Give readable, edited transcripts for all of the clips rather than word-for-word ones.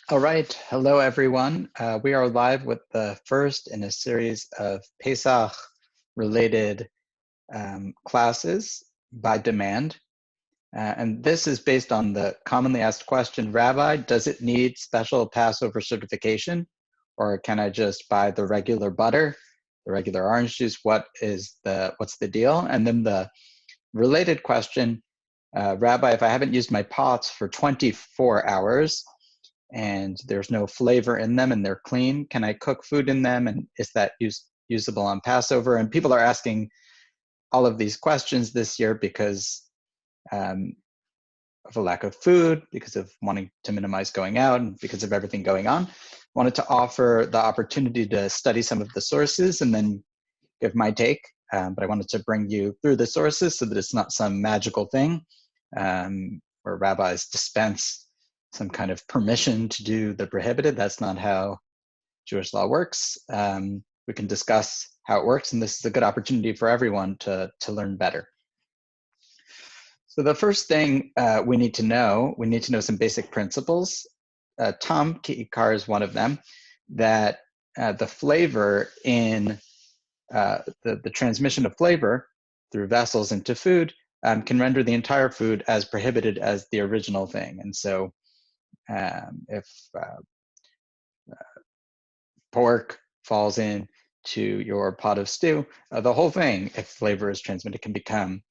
All right, hello everyone. We are live with the first in a series of Pesach-related classes by demand. And this is based on the commonly asked question, Rabbi, does it need special Passover certification? Or can I just buy the regular butter, the regular orange juice? What's the deal? And then the related question, Rabbi, if I haven't used my pots for 24 hours, and there's no flavor in them and they're clean, can I cook food in them, and is that usable on Passover? And people are asking all of these questions this year because of a lack of food, because of wanting to minimize going out, and because of everything going on. Wanted to offer the opportunity to study some of the sources and then give my take, but I wanted to bring you through the sources so that it's not some magical thing where rabbis dispense some kind of permission to do the prohibited. That's not how Jewish law works. We can discuss how it works, and this is a good opportunity for everyone to learn better. So the first thing we need to know some basic principles. Tam Ki'ikar is one of them, that the flavor in the transmission of flavor through vessels into food can render the entire food as prohibited as the original thing. And so if pork falls into your pot of stew, the whole thing, if flavor is transmitted, can become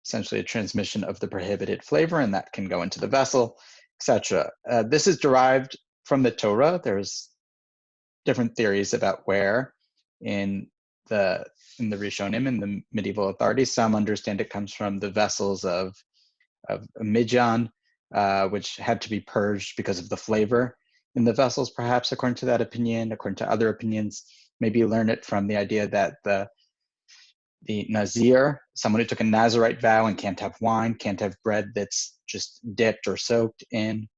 essentially a transmission of the prohibited flavor, and that can go into the vessel, etc. This is derived from the Torah. There's different theories about where in the Rishonim, in the medieval authorities. Some understand it comes from the vessels of Midian, which had to be purged because of the flavor in the vessels, perhaps, according to that opinion. According to other opinions, maybe learn it from the idea that the Nazir, someone who took a Nazirite vow and can't have wine, can't have bread that's just dipped or soaked in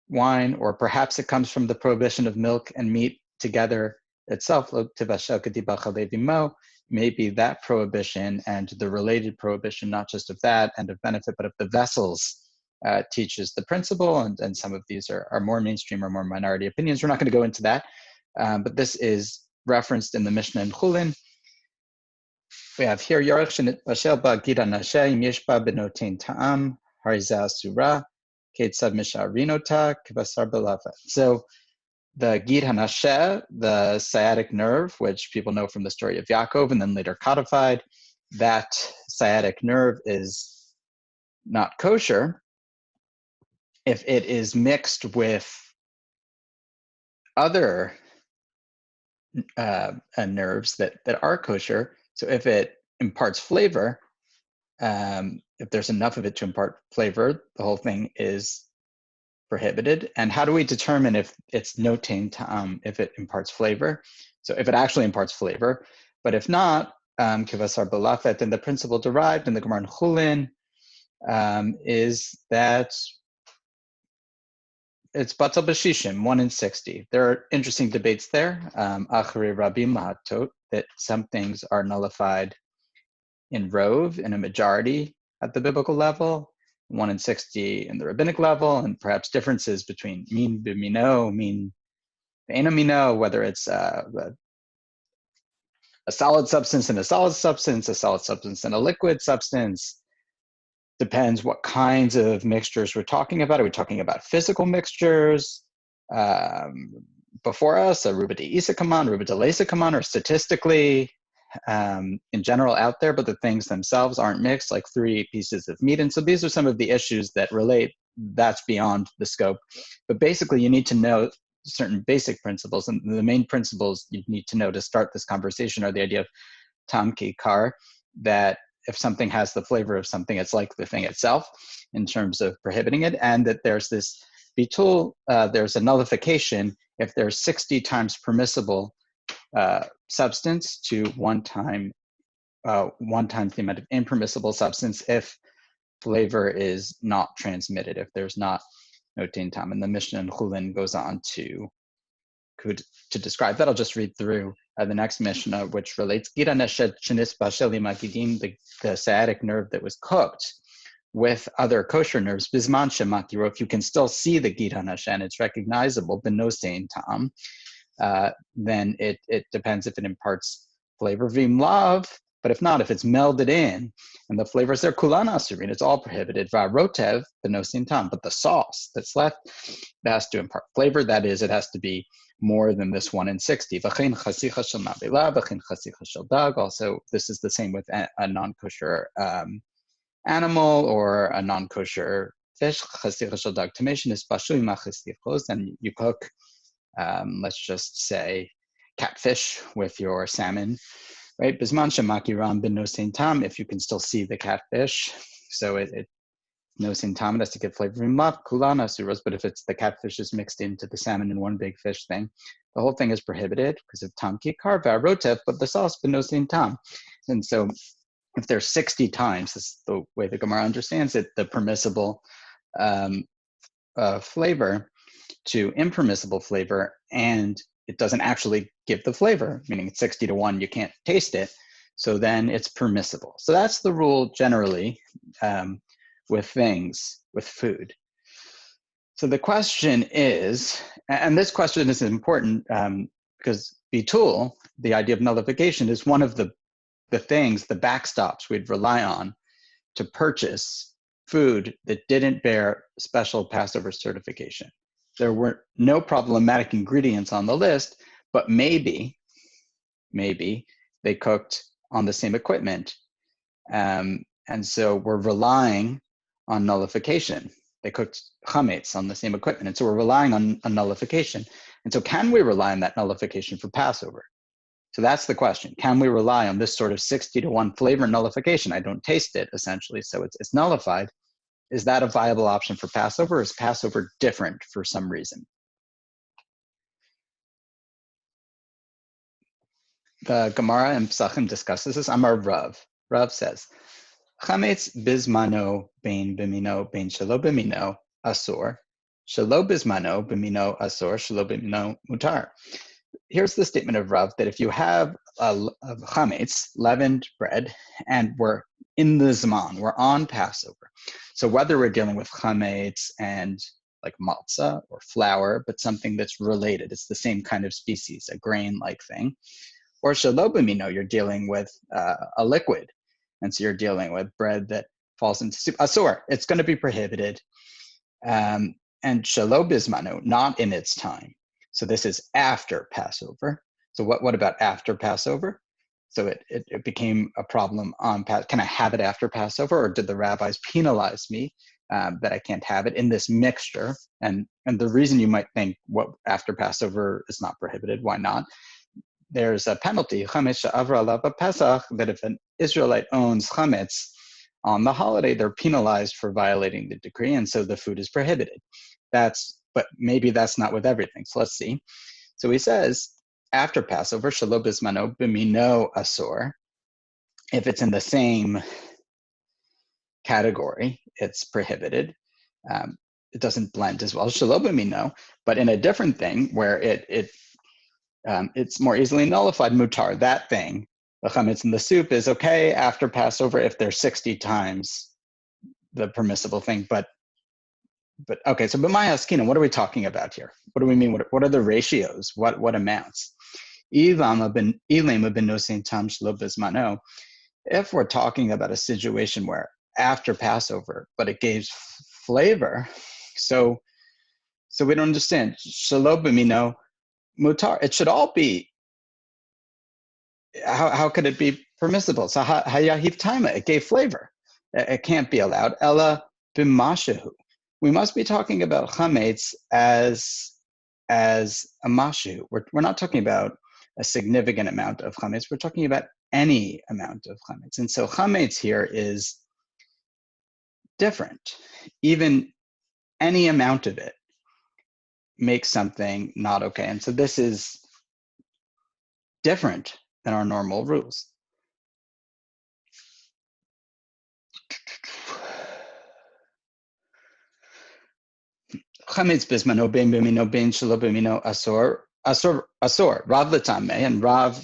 wine, or perhaps it comes from the prohibition of milk and meat together itself. Maybe that prohibition and the related prohibition, not just of that and of benefit, but of the vessels, teaches the principle, and some of these are more mainstream or more minority opinions. We're not going to go into that, but this is referenced in the Mishnah in Chulin. We have here Yarech Bashel Ba Gida Nashe Yeshba Benotain Ta'am Hariza Surah Ketzad Misharinota Kivasar Belafa. So the Gid Hanasheh, the sciatic nerve, which people know from the story of Yaakov and then later codified, that sciatic nerve is not kosher if it is mixed with other nerves that are kosher. So if it imparts flavor, if there's enough of it to impart flavor, the whole thing is prohibited. And how do we determine if it's notain ta'am, if it imparts flavor? So if it actually imparts flavor, but if not, kivasar belafet, then the principle derived in the Gemara in Chulin is that it's batal b'shishim, 1 in 60. There are interesting debates there. Shiur-Rabbi mahatot, that some things are nullified in rove, in a majority at the biblical level, 1 in 60 in the rabbinic level, and perhaps differences between min b'mino, min b'enamino, whether it's a solid substance and a solid substance, a solid substance and a liquid substance. Depends what kinds of mixtures we're talking about. Are we talking about physical mixtures before us, a ruba de isakaman, ruba de lesakaman, or statistically in general out there, but the things themselves aren't mixed, like 3 pieces of meat? And so these are some of the issues that relate. That's beyond the scope. But basically, you need to know certain basic principles. And the main principles you need to know to start this conversation are the idea of tam kikar, that if something has the flavor of something, it's like the thing itself in terms of prohibiting it, and that there's this bitul, there's a nullification if there's 60 times permissible substance to 1 time the amount of impermissible substance if flavor is not transmitted, if there's not notain tam. And the Mishnah in Chulin goes on to describe that. I'll just read through the next Mishnah, which relates the sciatic nerve that was cooked with other kosher nerves, bisman shematiro, if you can still see the gid hanashe and it's recognizable, benosein tam, then it depends if it imparts flavor, vim lav, but if not, if it's melded in and the flavors are kulana asurin, it's all prohibited. Rotev, benosein tam, but the sauce that's left, it has to impart flavor. That is, it has to be more than this 1 in 60. Also, this is the same with a non-kosher animal or a non-kosher fish. And you cook, let's just say, catfish with your salmon, right? Bisman shemakiram bin nosein tam, if you can still see the catfish, so it nosein tam, it has to get flavor in love, kulana suros, but if it's the catfish is mixed into the salmon in one big fish thing, the whole thing is prohibited because of tam ki karva rotev, but the sauce bin nosein tam. And so if there's 60 times, this is the way the Gemara understands it, the permissible flavor to impermissible flavor, and it doesn't actually give the flavor, meaning it's 60 to 1, you can't taste it, so then it's permissible. So that's the rule generally with things, with food. So the question is, and this question is important because bitul, the idea of nullification, is one of the things, the backstops we'd rely on to purchase food that didn't bear special Passover certification. There were no problematic ingredients on the list, but maybe they cooked on the same equipment. And so we're relying on nullification. They cooked chametz on the same equipment. And so we're relying on nullification. And so can we rely on that nullification for Passover? So that's the question. Can we rely on this sort of 60 to 1 flavor nullification? I don't taste it, essentially, so it's nullified. Is that a viable option for Passover, or is Passover different for some reason? The Gemara in Pesachim discusses this. Amar Rav. Rav says, Chametz bismano bein bimino bein shelo bimino asur, shelo bismano bimino asur, shelo bimino mutar. Here's the statement of Rav, that if you have a chametz, leavened bread, and we're in the Zman, we're on Passover. So whether we're dealing with chametz and like matzah or flour, but something that's related, it's the same kind of species, a grain-like thing, or shelo bimino, you're dealing with a liquid, and so you're dealing with bread that falls into soup. Asur, it's going to be prohibited. And shelo bismano, not in its time. So this is after Passover. So what about after Passover? So it became a problem on Passover. Can I have it after Passover, or did the rabbis penalize me that I can't have it in this mixture? And the reason you might think what after Passover is not prohibited, why not? There's a penalty, chametz she'avra alav Pesach, that if an Israelite owns chametz on the holiday, they're penalized for violating the decree, and so the food is prohibited. But maybe that's not with everything. So let's see. So he says, after Passover, shelo bismano bimino asur. If it's in the same category, it's prohibited. It doesn't blend as well, shelo bimino, but in a different thing where it's more easily nullified, mutar, that thing, the chametz in the soup is okay after Passover if there's 60 times the permissible thing, but okay, so but Maya Askina, what are we talking about here? What do we mean? What are the ratios? What amounts? If we're talking about a situation where after Passover, but it gave flavor, so we don't understand. Shelo b'mino mutar. It should all be. How could it be permissible? So hayahiv taima, it gave flavor. It can't be allowed. Ella b'mashehu. We must be talking about chametz as a mashu. We're not talking about a significant amount of chametz. We're talking about any amount of chametz. And so chametz here is different. Even any amount of it makes something not okay. And so this is different than our normal rules. Chametz bismano bein bimino bein shelo bimino asur Rav l'tameh, and Rav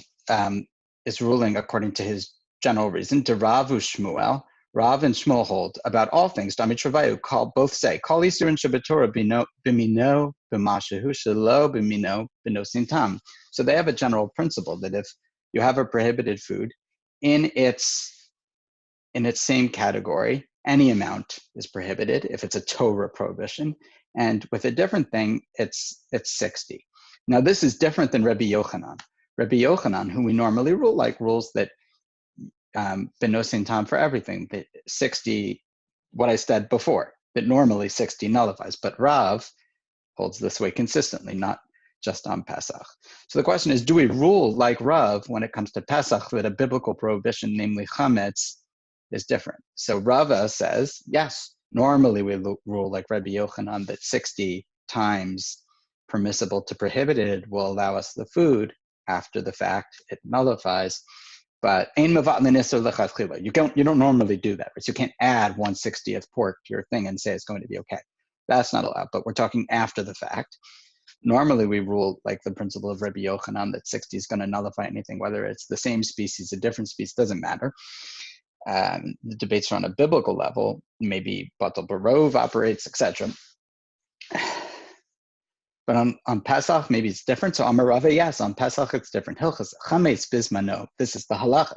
is ruling according to his general reason. De Rav u'Shmuel, Rav and Shmuel hold about all things. Dami Travayu both say, Kol Yisur and Shabbatorah bimino b'mashahu shelo bimino b'nosin tam. So they have a general principle that if you have a prohibited food in its same category, any amount is prohibited if it's a Torah prohibition, and with a different thing, it's 60. Now this is different than Rabbi Yochanan. Rabbi Yochanan, who we normally rules that benosin tam for everything, that 60, what I said before, that normally 60 nullifies, but Rav holds this way consistently, not just on Pesach. So the question is, do we rule like Rav when it comes to Pesach that a biblical prohibition, namely chametz, is different? So Rava says, yes, normally we rule like Rabbi Yochanan that 60 times permissible to prohibited will allow us the food. After the fact, it nullifies. But you don't normally do that. Right? So you can't add 1/60th pork to your thing and say it's going to be okay. That's not allowed. But we're talking after the fact. Normally, we rule like the principle of Rabbi Yochanan that 60 is going to nullify anything, whether it's the same species, a different species, doesn't matter. The debates are on a biblical level. Maybe Batal Barov operates, etc. But on Pesach, maybe it's different. So on Marava, yes, on Pesach it's different. Hilchas chametz bismano. This is the halacha.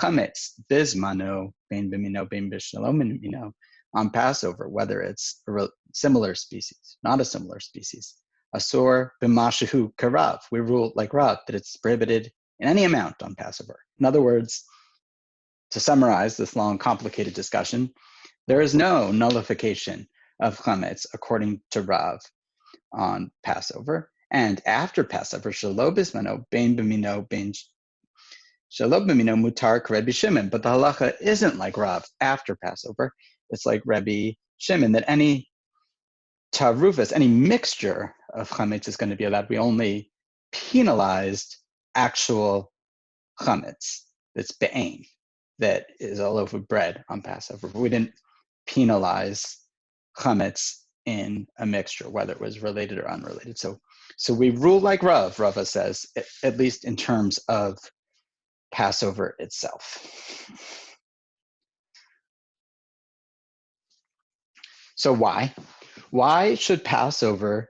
Chametz bismano bein b'mino bein b'shalom b'mino. On Passover, whether it's a similar species, not a similar species. Asur b'mashahu karav. We rule like Rav that it's prohibited in any amount on Passover. In other words, to summarize this long, complicated discussion, there is no nullification of chametz according to Rav on Passover, and after Passover, shelo bismano bein b'mino bein shelo b'mino mutar Rabbi Shimon. But the halacha isn't like Rav after Passover; it's like Rabbi Shimon that any tarufas, any mixture of chametz is going to be allowed. We only penalized actual chametz that's be'ain, that is a loaf of bread on Passover. But we didn't penalize chametz in a mixture, whether it was related or unrelated. So we rule like Rav, Rava says, at least in terms of Passover itself. So why? Why should Passover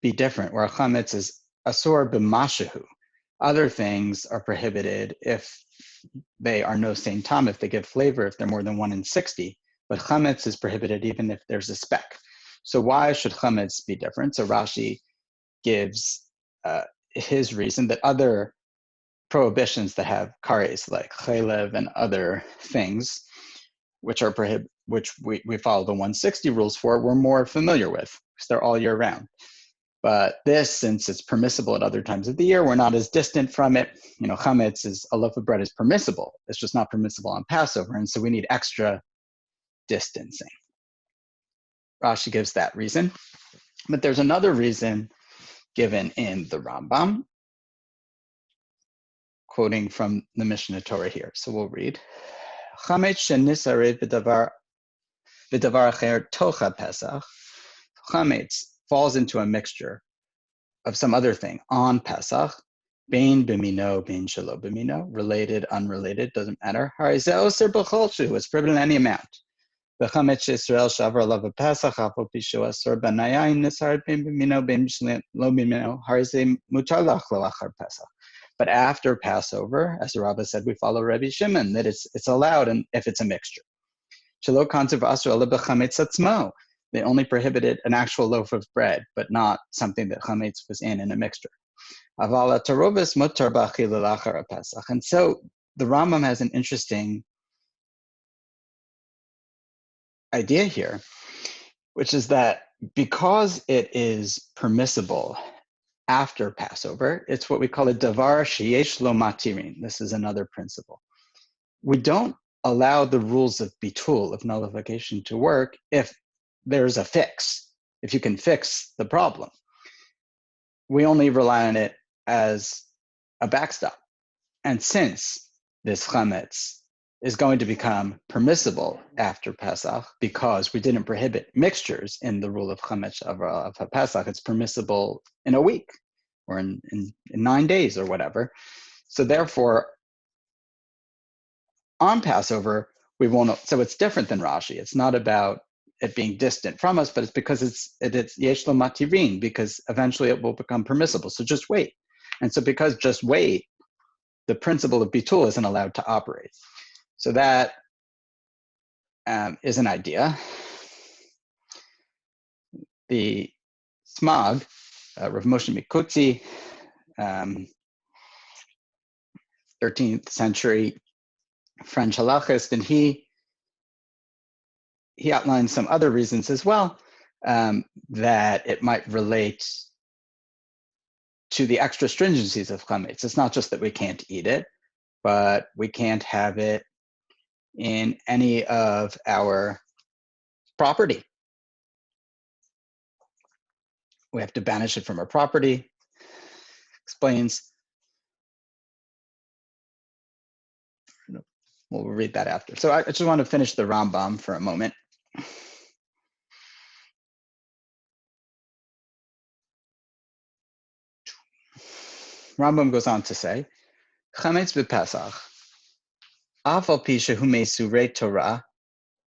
be different, where chametz is asur b'mashahu? Other things are prohibited if they are no same time, if they give flavor, if they're more than 1/60. But chametz is prohibited even if there's a speck. So why should chametz be different? So Rashi gives his reason that other prohibitions that have kares, like chaylev and other things, which are which we follow the 160 rules for, we're more familiar with because they're all year round. But this, since it's permissible at other times of the year, we're not as distant from it. You know, chametz is, a loaf of bread is permissible. It's just not permissible on Passover, and so we need extra distancing. Rashi gives that reason. But there's another reason given in the Rambam, quoting from the Mishnah Torah here. So we'll read. Chametz shenisareh b'davar acher tocha Pesach. Chametz falls into a mixture of some other thing on Pesach. Bein b'mino, bein shelo b'mino, related, unrelated, doesn't matter. Harizeh oser b'chol shehu, it's prohibited in any amount. The chametz Yisrael shavar alav Pesach afal pishu asur b'nayayin nisar bein b'mino bein shelo b'mino harizeh mutar lachlo achar Pesach. But after Passover, as the Rabbah said, we follow Rabbi Shimon that it's allowed, and if it's a mixture. Shelo kantiv asur ala b'chametz atzmo. They only prohibited an actual loaf of bread, but not something that chametz was in a mixture. Aval tarobas mutar b'achila lachar Pesach. And so the Rambam has an interesting idea here, which is that because it is permissible after Passover, it's what we call a davar sheyesh lo matirin. This is another principle. We don't allow the rules of bitul, of nullification, to work if there's a fix, if you can fix the problem. We only rely on it as a backstop. And since this chametz is going to become permissible after Pesach because we didn't prohibit mixtures in the rule of chametz of Pesach, it's permissible in a week or in 9 days or whatever. So therefore, on Passover, we won't. So it's different than Rashi. It's not about it being distant from us, but it's because it's yesh lo matirin, because eventually it will become permissible. So just wait. And so because just wait, the principle of bitul isn't allowed to operate. So that is an idea. The Smog, Rav Moshe Mikutzi, 13th century French halachist, and he outlines some other reasons as well that it might relate to the extra stringencies of chametz. It's not just that we can't eat it, but we can't have it in any of our property. We have to banish it from our property. Explains. We'll read that after. So I just want to finish the Rambam for a moment. Rambam goes on to say, Chametz b'Pesach, af al pi shehu mesurei Torah,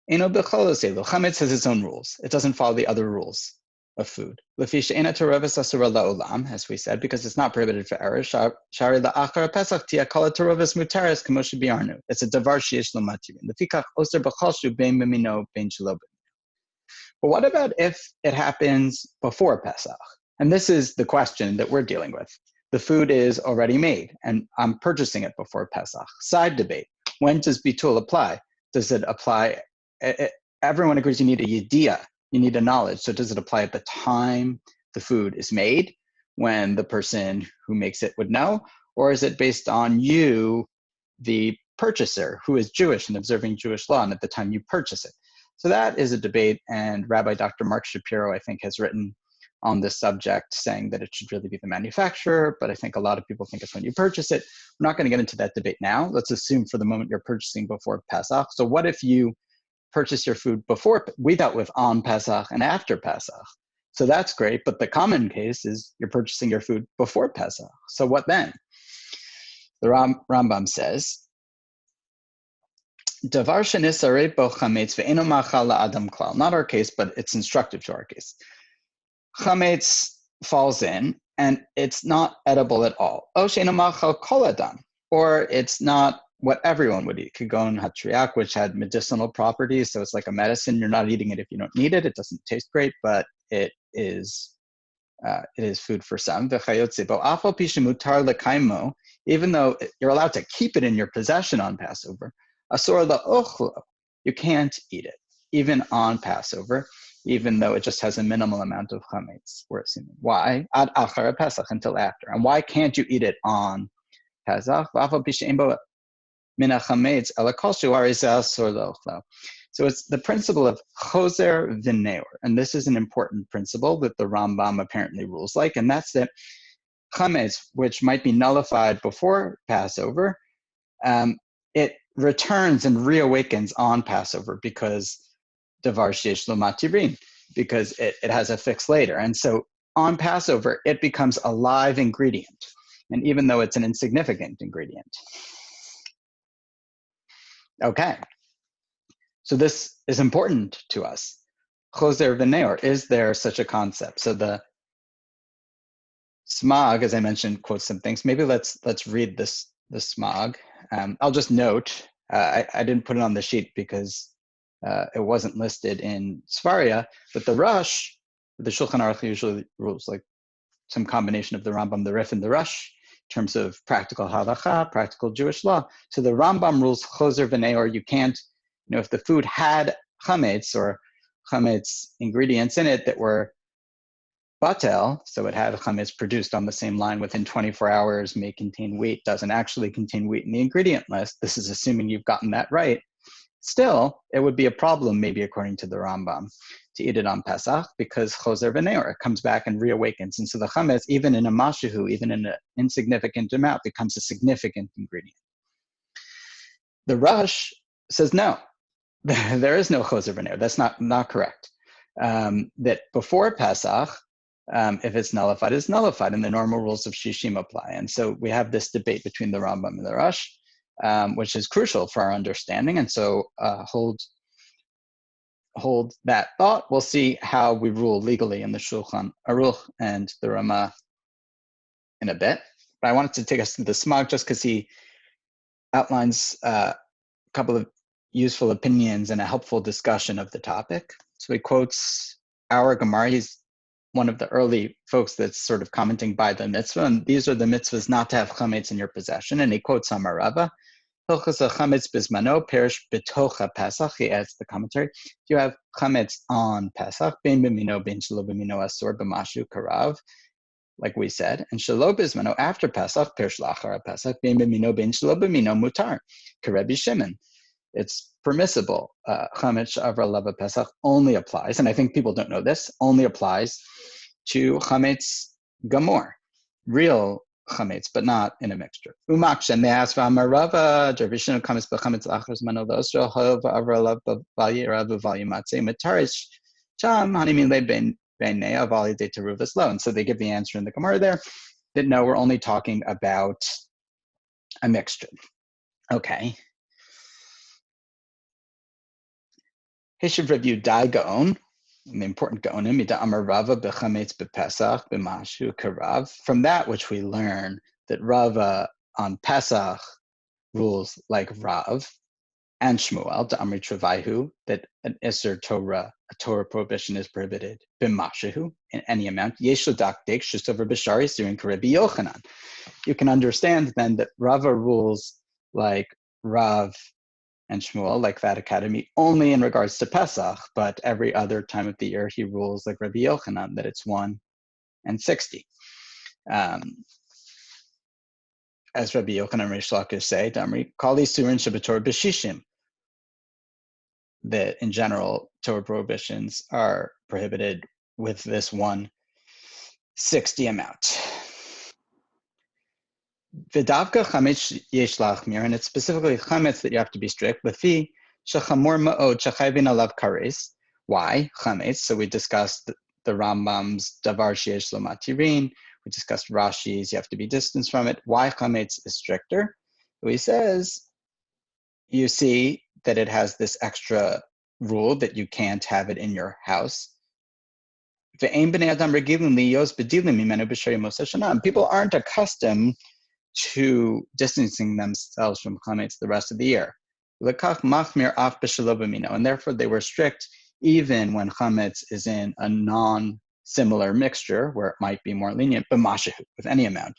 eno b'chol oselo. Chametz has its own rules. It doesn't follow the other rules of food. Lefi she'ena Torah v'sasura la'olam, as we said, because it's not prohibited for error. Shari la'achar Pesach tia kol Torah v'smutaris k'mo shebiarnu. It's a davar sheyesh lo matirin. Lefikach oser b'chol shu bein b'mino bein shelo b'mino. But what about if it happens before Pesach? And this is the question that we're dealing with. The food is already made, and I'm purchasing it before Pesach. Side debate. When does bitul apply? Does it apply? Everyone agrees you need a yediyah. You need a knowledge. So does it apply at the time the food is made, when the person who makes it would know? Or is it based on you, the purchaser, who is Jewish and observing Jewish law, and at the time you purchase it? So that is a debate, and Rabbi Dr. Mark Shapiro, I think, has written on this subject, saying that it should really be the manufacturer, but I think a lot of people think it's when you purchase it. We're not going to get into that debate now. Let's assume for the moment you're purchasing before Pesach. So what if you purchase your food before? We dealt with on Pesach and after Pesach. So that's great, but the common case is you're purchasing your food before Pesach. So what then? The Rambam says, Davar shenisarei bo chametz ve'eno machal la'adam klal. Not our case, but it's instructive to our case. Chametz falls in, and it's not edible at all. O she'eno machal kol adam, or it's not what everyone would eat. Kagon hatriak, which had medicinal properties, so it's like a medicine. You're not eating it if you don't need it. It doesn't taste great, but it is food for some. Even though you're allowed to keep it in your possession on Passover, asor la'ochlo, you can't eat it, even on Passover, even though it just has a minimal amount of chametz. We're assuming. Why? Ad achar Pesach, until after. And why can't you eat it on Pesach? So it's the principle of choser v'neor, and this is an important principle that the Rambam apparently rules like, and that's that chametz, which might be nullified before Passover, it returns and reawakens on Passover because davar sheyesh lo matirin, because it has a fix later. And so on Passover, it becomes a live ingredient, and even though it's an insignificant ingredient. Okay, so this is important to us. Choser v'neor, is there such a concept? So the Smog, as I mentioned, quotes some things. Maybe let's read the Smog. I'll just note, I didn't put it on the sheet because it wasn't listed in Svaria, but the Rush, the Shulchan Aruch usually rules like some combination of the Rambam, the Rif, and the Rush in terms of practical halacha, practical Jewish law. So the Rambam rules choser v'neor. You can't, if the food had chametz or chametz ingredients in it that were batel, so it had chametz produced on the same line within 24 hours, may contain wheat, doesn't actually contain wheat in the ingredient list. This is assuming you've gotten that right. Still, it would be a problem, maybe according to the Rambam, to eat it on Pesach because choser v'neor, it comes back and reawakens. And so the chametz, even in a mashihu, even in an insignificant amount, becomes a significant ingredient. The Rush says no, there is no choser v'neor. That's not correct. That before Pesach, if it's nullified, it's nullified, and the normal rules of shishim apply. And so we have this debate between the Rambam and the Rush. which is crucial for our understanding. And so hold that thought. We'll see how we rule legally in the Shulchan Aruch and the Rama in a bit. But I wanted to take us to the Smag just because he outlines a couple of useful opinions and a helpful discussion of the topic. So he quotes our Gemara. He's one of the early folks that's sort of commenting by the mitzvah, and these are the mitzvahs not to have chametz in your possession. And he quotes Hamarava, Hilchos chametz bismano perish betocha Pesach. He adds the commentary. If you have chametz on Pesach, bein b'mino, bein shelo b'mino asur b'mashu karav, like we said, and shelo bismano after Pesach, perish lachar Pesach, bein b'mino, bein shelo b'mino mutar, karebi Shimon. It's permissible. Chametz avra lava Pesach only applies, and I think people don't know this, only applies to chametz gamor, real chametz, but not in a mixture. Umaksh, and they ask v'amarava dervishin chametz b'chametz lachar zmano v'osro hov avra lava v'yirav v'vayimatze matarish cham hanimin le beinei avali de teruvas lo. And so they give the answer in the Gemara there that no, we're only talking about a mixture. Okay. He should review Dai Gaon, the important Gaonim, Mida Amar Rava b'chametz b'Pesach b'mashu karav. From that which we learn that Rava on Pesach rules like Rav, and Shmuel, D'Amri Travaihu, that an Isser Torah, a Torah prohibition is prohibited, b'mashu, in any amount. Yesh l'dakdik shusover b'shari sirin karebi Yochanan. You can understand then that Rava rules like Rav and Shmuel, like that academy, only in regards to Pesach, but every other time of the year he rules like Rabbi Yochanan, that it's 1 and 60. As Rabbi Yochanan Reish Lakish say, Damri, Kali Surin Shabbator B'Shishim, that in general, Torah prohibitions are prohibited with this 160 amount. V'davka chametz yesh lachmir, and it's specifically chametz that you have to be strict. Lefi shechamor ma'od shechayvin alav kares. Why chametz? So we discussed the Rambam's davar sheyesh lo matirin. We discussed Rashi's. You have to be distanced from it. Why chametz is stricter? So he says, you see that it has this extra rule that you can't have it in your house. People aren't accustomed to distancing themselves from chametz the rest of the year. And therefore they were strict even when chametz is in a non-similar mixture where it might be more lenient, with any amount.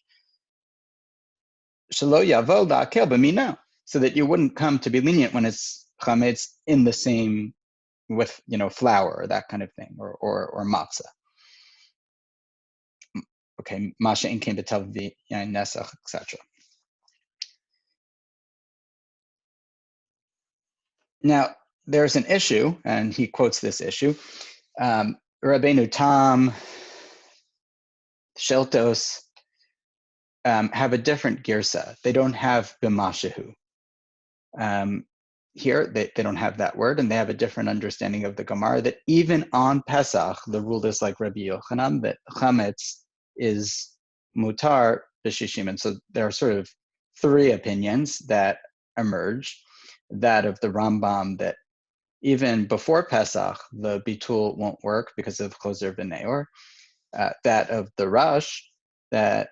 So that you wouldn't come to be lenient when it's chametz in the same with flour or that kind of thing, or matzah. Okay, masha in came to tell the nesach, etc. Now there's an issue, and he quotes this issue. Rabbeinu Tam, Sheltos have a different girsa. They don't have b'mashahu. Here, they don't have that word, and they have a different understanding of the Gemara that even on Pesach, the rule is like Rabbi Yochanan, that chametz is mutar b'shishim. And so there are sort of three opinions that emerge. That of the Rambam, that even before Pesach, the bitul won't work because of choser v'neor. That of the Rosh, that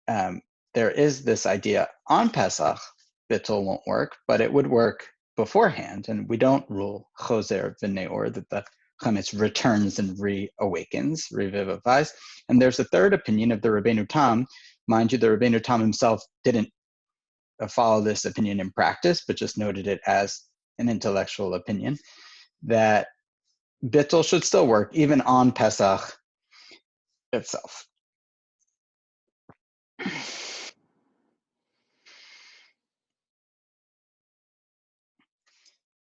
there is this idea on Pesach, bitul won't work, but it would work beforehand, and we don't rule choser v'neor, that the chametz returns and reawakens, revivifies. And there's a third opinion of the Rabbeinu Tam. Mind you, the Rabbeinu Tam himself didn't follow this opinion in practice, but just noted it as an intellectual opinion, that bittul should still work even on Pesach itself.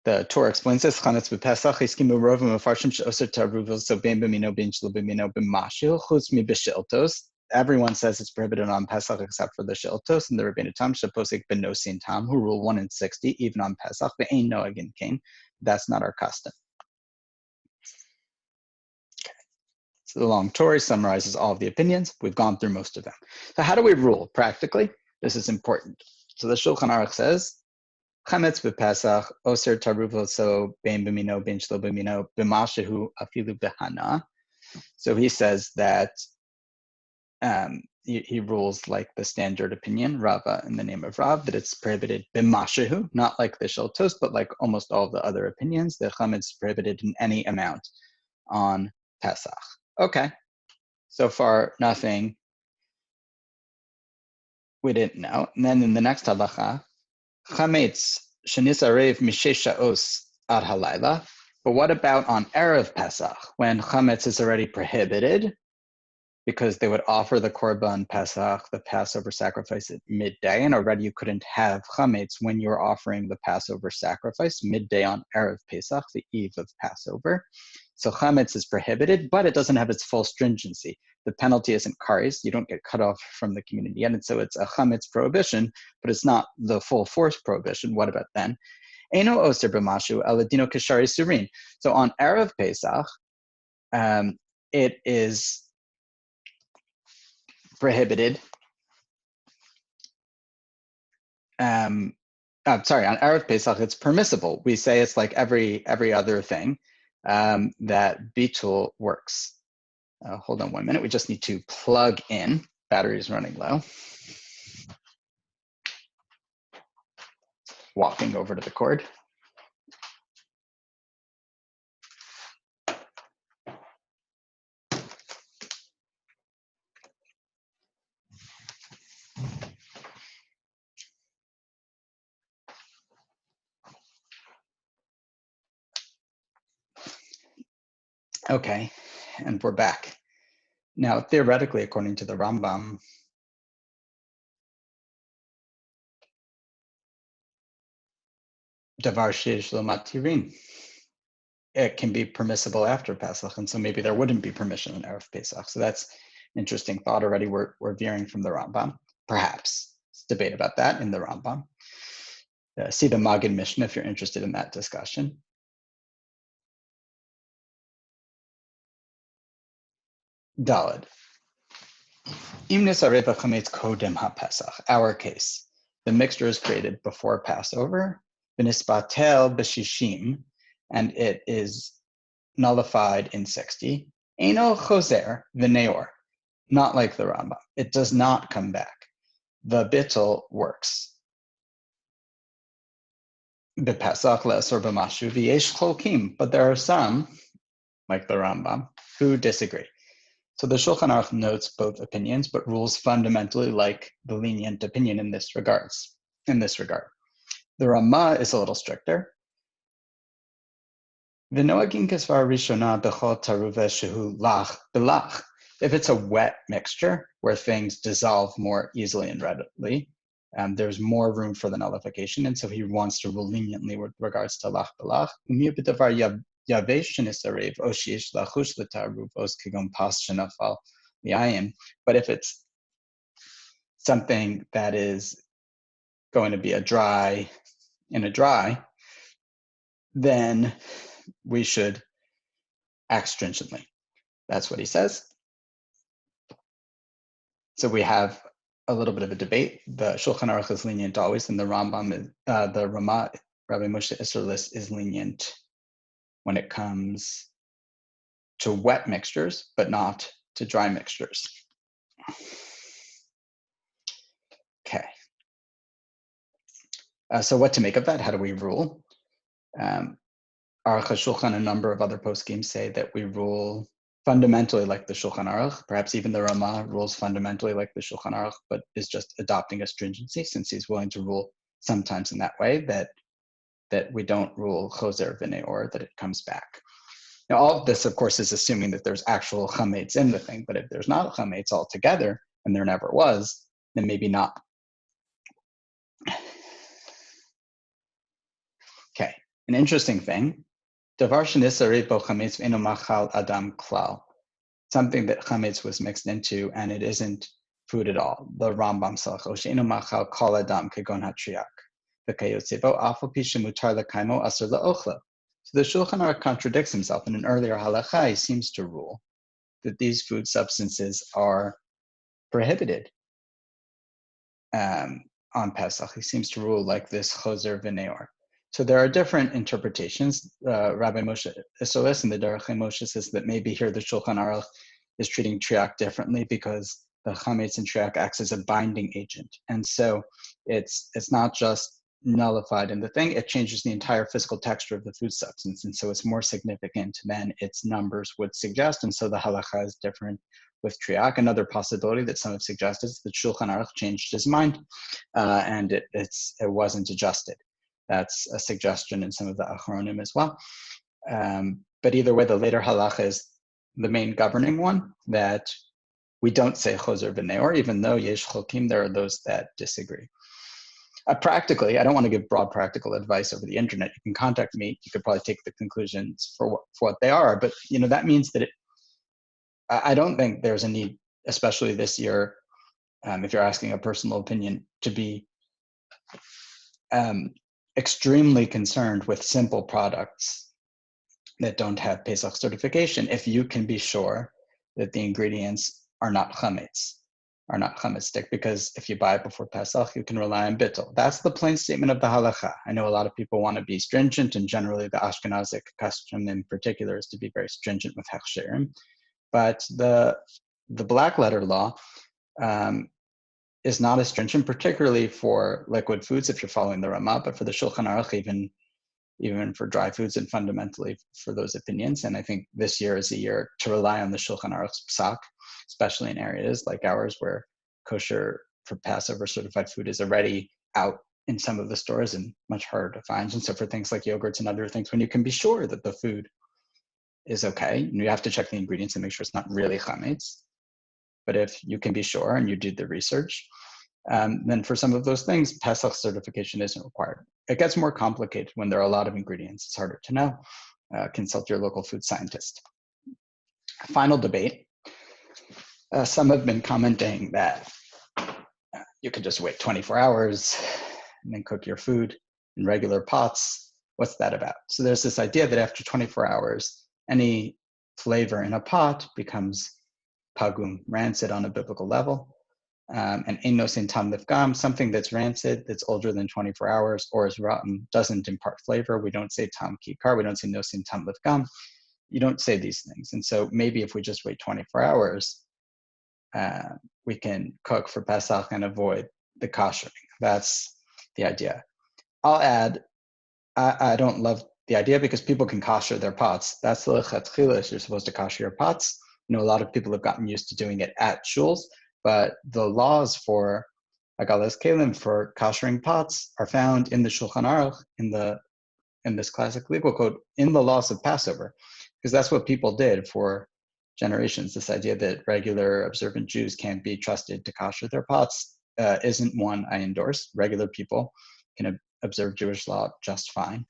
The Torah explains this. Chametz b'Pesach iskimu rovim ufarshim she'oser taruvos so bein b'mino bein shelo b'mino b'mashu chutz mi b'shiltos. Everyone says it's prohibited on Pesach except for the shiltos, and the Rabbeinu Tam sheposik b'nosin tam, who rule 1 in 60 even on Pesach. Ve'ein noagin kain. That's not our custom. Okay. So the long Torah summarizes all of the opinions. We've gone through most of them. So how do we rule practically? This is important. So the Shulchan Aruch says chametz b'Pesach oser taruvo so bein b'mino bein shlo b'mino b'mashehu afilu b'hana. So he says that he rules like the standard opinion, Rava, in the name of Rav, that it's prohibited b'mashehu, not like the shel toast, but like almost all the other opinions, that chametz is prohibited in any amount on Pesach. Okay, so far nothing we didn't know. And then in the next halacha, chametz shenisarev mishesha os ad halayla. But what about on Erev Pesach, when chametz is already prohibited, because they would offer the korban Pesach, the Passover sacrifice, at midday, and already you couldn't have chametz when you were offering the Passover sacrifice midday on Erev Pesach, the eve of Passover. So chametz is prohibited, but it doesn't have its full stringency. The penalty isn't kares, you don't get cut off from the community, and so it's a chametz prohibition, but it's not the full force prohibition. What about then? Eino oser b'mashu eladino kashari surin. So on Erev Pesach, it is prohibited. I'm sorry, on Erev Pesach, it's permissible. We say it's like every other thing that bitul works. Hold on 1 minute. We just need to plug in. Battery is running low. Walking over to the cord. Okay, and we're back. Now, theoretically, according to the Rambam, davar sheish lo matirin, it can be permissible after Pesach, and so maybe there wouldn't be permission in Erev Pesach. So that's an interesting thought already. We're veering from the Rambam. Perhaps. Let's debate about that in the Rambam. See the Maggid Mishnah if you're interested in that discussion. Daled. Im nisareh b'chametz kodem ha-Pesach. Our case. The mixture is created before Passover. V'nisbatel b'shishim, and it is nullified in 60. Eino choser v'neor. Not like the Rambam. It does not come back. The bittul works. B'Pesach le'asor b'mashu v'yesh cholkim. But there are some, like the Rambam, who disagree. So the Shulchan Aruch notes both opinions, but rules fundamentally like the lenient opinion in this regard. The Ramah is a little stricter. V'noagin kesvar rishona b'chol taruveh shehu lach b'lach. If it's a wet mixture where things dissolve more easily and readily, there's more room for the nullification, and so he wants to rule leniently with regards to lach b'lach. But if it's something that is going to be a dry, then we should act stringently. That's what he says. So we have a little bit of a debate. The Shulchan Aruch is lenient always, and the Rambam, the Ramah, Rabbi Moshe Isserlis, is lenient when it comes to wet mixtures, but not to dry mixtures. Okay. So what to make of that? How do we rule? Aruch HaShulchan, a number of other poskim say that we rule fundamentally like the Shulchan Aruch. Perhaps even the Ramah rules fundamentally like the Shulchan Aruch, but is just adopting a stringency since he's willing to rule sometimes in that way, that we don't rule choser v'neor, that it comes back. Now, all of this, of course, is assuming that there's actual chametz in the thing, but if there's not chametz altogether, and there never was, then maybe not. Okay, an interesting thing, davar shenisareh bo chametz v'eino machal adam klal, something that chametz was mixed into and it isn't food at all. The Rambam salach, o she'eino machal kol adam kegon hatriak, v'kayotzevo afal pi shemutar lekaimo asur la'ochlo. So the Shulchan Aruch contradicts himself. In an earlier halacha, he seems to rule that these food substances are prohibited. on Pesach. He seems to rule like this choser v'neor. So there are different interpretations. Rabbi Moshe Isolis in the Derech Moshe says that maybe here the Shulchan Aruch is treating triak differently because the chametz in triak acts as a binding agent, and so it's not just nullified in the thing; it changes the entire physical texture of the food substance, and so it's more significant than its numbers would suggest. And so the halacha is different with triak. Another possibility that some have suggested is that Shulchan Aruch changed his mind, and it wasn't adjusted. That's a suggestion in some of the Achronim as well. But either way, the later halacha is the main governing one, that we don't say choser v'neor, even though yesh chokim, there are those that disagree. Practically, I don't want to give broad practical advice over the internet. You can contact me. You could probably take the conclusions for what they are. But that means that I don't think there's a need, especially this year, if you're asking a personal opinion, to be extremely concerned with simple products that don't have Pesach certification if you can be sure that the ingredients are not chametz, are not chametzdik, because if you buy it before Pesach, you can rely on bittul. That's the plain statement of the halacha. I know a lot of people want to be stringent, and generally the Ashkenazic custom in particular is to be very stringent with hechsherim. But the black letter law is not as stringent, particularly for liquid foods if you're following the Ramah, but for the Shulchan Aruch, even for dry foods, and fundamentally for those opinions. And I think this year is a year to rely on the Shulchan Aruch's Pesach, especially in areas like ours where kosher for Passover certified food is already out in some of the stores and much harder to find. And so for things like yogurts and other things, when you can be sure that the food is okay, and you have to check the ingredients and make sure it's not really chametz. But if you can be sure and you did the research, then for some of those things, Pesach certification isn't required. It gets more complicated when there are a lot of ingredients. It's harder to know. Consult your local food scientist. Final debate. Some have been commenting that you could just wait 24 hours and then cook your food in regular pots. What's that about? So there's this idea that after 24 hours, any flavor in a pot becomes pagum, rancid on a biblical level. And ein nosin tam lifgam, something that's rancid, that's older than 24 hours, or is rotten, doesn't impart flavor. We don't say tam kikar, we don't say nosin tam lifgam. You don't say these things. And so maybe if we just wait 24 hours, we can cook for Pesach and avoid the koshering. That's the idea. I'll add, I don't love the idea because people can kosher their pots. That's the lechatchilas. You're supposed to kosher your pots. A lot of people have gotten used to doing it at shuls, but the laws for agalas kelim, for koshering pots, are found in the Shulchan Aruch, in this classic legal code, in the laws of Passover, because that's what people did for generations. This idea that regular observant Jews can't be trusted to kosher their pots isn't one I endorse. Regular people can observe Jewish law just fine.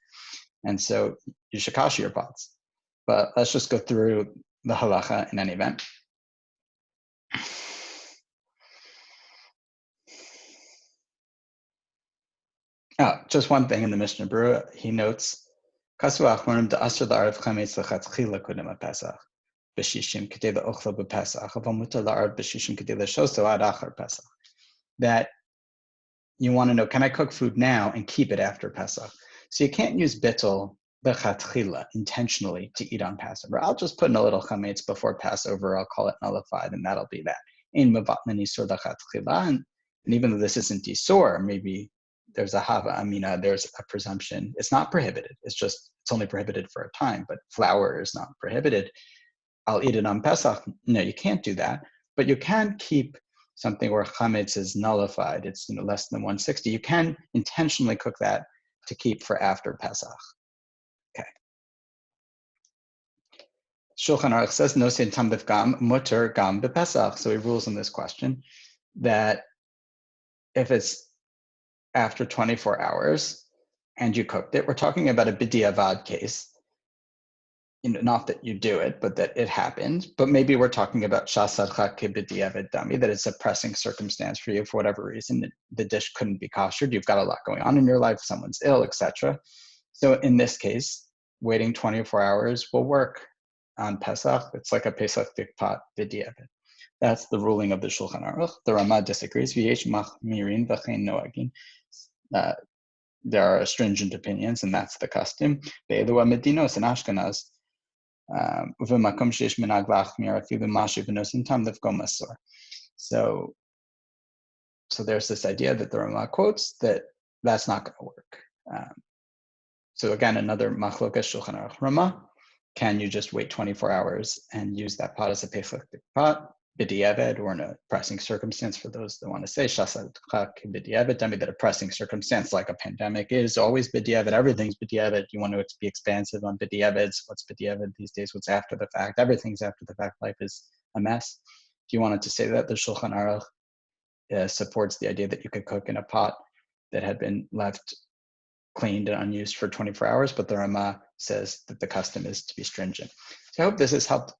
And so you should kosher your pots. But let's just go through the halacha in any event. Just one thing in the Mishnah Berurah, he notes, Kasu achronim da'asr la'arav chametz lechatchila kodem Pesach, b'shishim k'dei la'ochlo b'Pesach, aval mutar la'arav b'shishim k'dei la'shosto ad achar Pesach. That you want to know, can I cook food now and keep it after Pesach? So you can't use bittul b'chatchila intentionally to eat on Passover. I'll just put in a little chametz before Passover, I'll call it nullified, and that'll be that. Ein mevatlen isur l'chatchila, and even though this isn't isur, maybe there's a hava amina, there's a presumption. It's not prohibited. It's only prohibited for a time, but flour is not prohibited. I'll eat it on Pesach. No, you can't do that. But you can keep something where chametz is nullified. It's less than 160. You can intentionally cook that to keep for after Pesach. Okay. Shulchan Aruch says, no sin tam gam mutter gam b'Pesach. So he rules on this question that if it's after 24 hours and you cooked it, we're talking about a b'diavad case. Not that you do it, but that it happened. But maybe we're talking about shasarcha k'b'diavad dami, that it's a pressing circumstance for you for whatever reason. The dish couldn't be koshered. You've got a lot going on in your life. Someone's ill, etc. So in this case, waiting 24 hours will work on Pesach. It's like a Pesach tikpat b'diavad. That's the ruling of the Shulchan Aruch. The Rama disagrees. V'yesh machmirin v'chein noagin. There are stringent opinions, and that's the custom. Be'elu medinos in Ashkenaz. V'makom sheish minag lachmir afilu mashu v'nosin tam lifgo masor. So there's this idea that the Rama quotes that that's not going to work. So again, another machlokas Shulchan Aruch Rama. Can you just wait 24 hours and use that pot as a pesach pot, b'diavad, or in a pressing circumstance for those that want to say shasad chak b'diavad? Tell me that a pressing circumstance like a pandemic is always b'diavad. Everything's b'diavad. You want to be expansive on b'diavads. What's b'diavad these days? What's after the fact? Everything's after the fact. Life is a mess. If you wanted to say that, the Shulchan Aruch supports the idea that you could cook in a pot that had been left cleaned and unused for 24 hours, but the Rama says that the custom is to be stringent. So I hope this has helped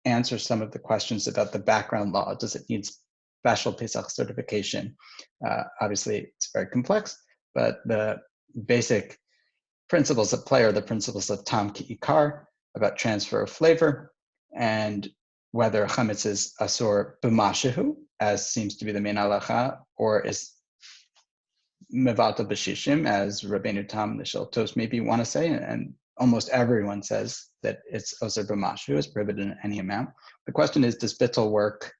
answer some of the questions about the background law. Does it need special Pesach certification? Obviously, it's very complex, but the basic principles at play are the principles of Tam Ki Ikar, about transfer of flavor, and whether chametz is asur b'mashehu, as seems to be the main halacha, or is Mevata B'shishim, as Rabbeinu Tam the Shaltos maybe want to say, and almost everyone says that it's Oser B'mashu, is prohibited in any amount. The question is, does bittul work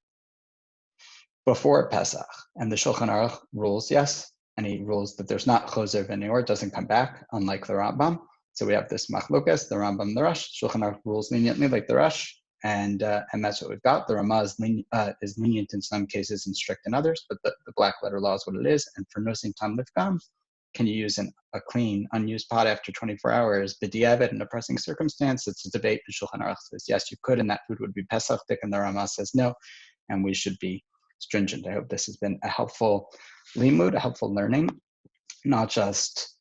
before Pesach? And the Shulchan Aruch rules yes, and he rules that there's not Choser V'Neor, it doesn't come back, unlike the Rambam. So we have this Machlokas, the Rambam, the Rosh. Shulchan Aruch rules leniently like the Rosh, and that's what we've got. The Rama is lenient in some cases and strict in others, but the black letter law is what it is. And for nosin tam lifgam, can you use a clean, unused pot after 24 hours, b'diavad, in a pressing circumstance? It's a debate. The Shulchan Aruch says, yes, you could, and that food would be Pesach, and the Rama says no, and we should be stringent. I hope this has been a helpful limud, a helpful learning, not just,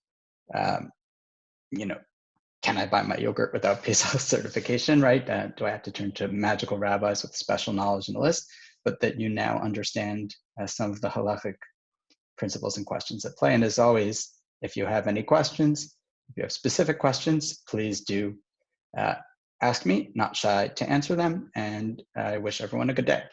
can I buy my yogurt without Pesach certification, right? Do I have to turn to magical rabbis with special knowledge in the list? But that you now understand some of the halachic principles and questions at play. And as always, if you have any questions, if you have specific questions, please do ask me, not shy to answer them. And I wish everyone a good day.